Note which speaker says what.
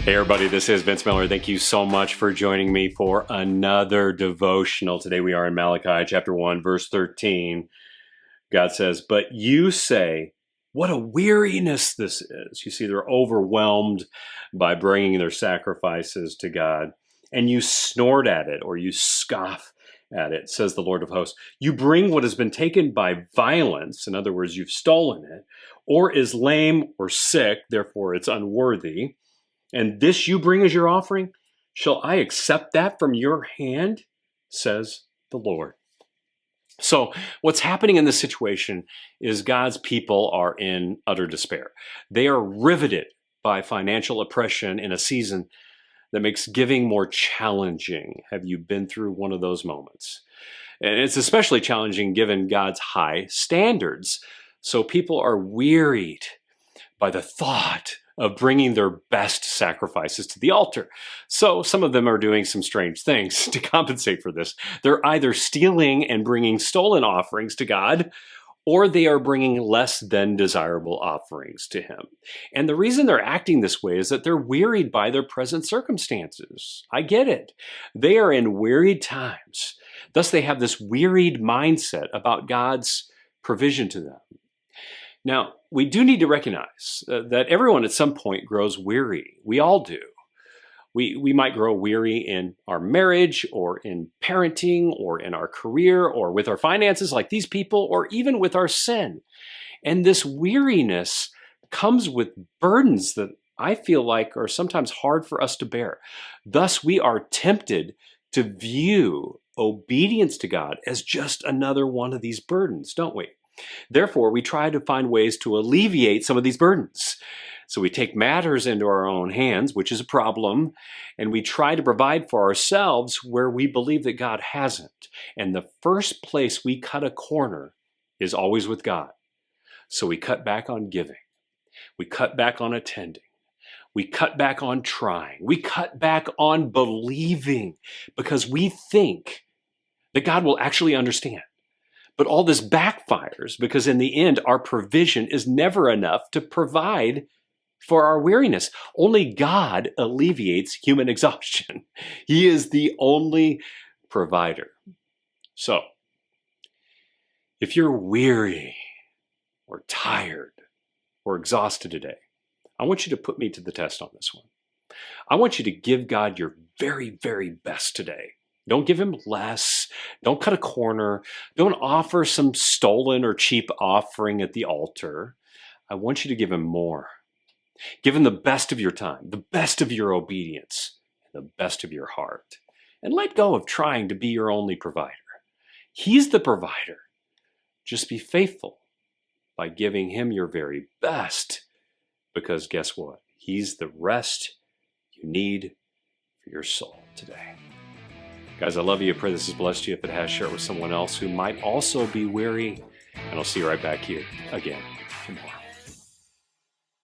Speaker 1: Hey everybody, this is Vince Miller. Thank you so much for joining me for another devotional. Today we are in Malachi chapter 1, verse 13. God says, "But you say, what a weariness this is." You see, they're overwhelmed by bringing their sacrifices to God. And you snort at it, or you scoff at it, says the Lord of hosts. You bring what has been taken by violence, in other words, you've stolen it, or is lame or sick, therefore it's unworthy. And this you bring as your offering? Shall I accept that from your hand? Says the Lord. So what's happening in this situation is God's people are in utter despair. They are riveted by financial oppression in a season that makes giving more challenging. Have you been through one of those moments? And it's especially challenging given God's high standards. So people are wearied by the thought of bringing their best sacrifices to the altar. So some of them are doing some strange things to compensate for this. They're either stealing and bringing stolen offerings to God, or they are bringing less than desirable offerings to Him. And the reason they're acting this way is that they're wearied by their present circumstances. I get it. They are in wearied times. Thus, they have this wearied mindset about God's provision to them. Now, we do need to recognize that everyone at some point grows weary. We all do. We might grow weary in our marriage, or in parenting, or in our career, or with our finances like these people, or even with our sin. And this weariness comes with burdens that I feel like are sometimes hard for us to bear. Thus, we are tempted to view obedience to God as just another one of these burdens, don't we? Therefore, we try to find ways to alleviate some of these burdens. So we take matters into our own hands, which is a problem, and we try to provide for ourselves where we believe that God hasn't. And the first place we cut a corner is always with God. So we cut back on giving. We cut back on attending. We cut back on trying. We cut back on believing because we think that God will actually understand. But all this backfires because in the end, our provision is never enough to provide for our weariness. Only God alleviates human exhaustion. He is the only provider. So, if you're weary or tired or exhausted today, I want you to put me to the test on this one. I want you to give God your very, very best today. Don't give Him less. Don't cut a corner. Don't offer some stolen or cheap offering at the altar. I want you to give Him more. Give Him the best of your time, the best of your obedience, the best of your heart. And let go of trying to be your only provider. He's the provider. Just be faithful by giving Him your very best. Because guess what? He's the rest you need for your soul today. Guys, I love you. I pray this has blessed you. If it has, share it with someone else who might also be weary. And I'll see you right back here again tomorrow.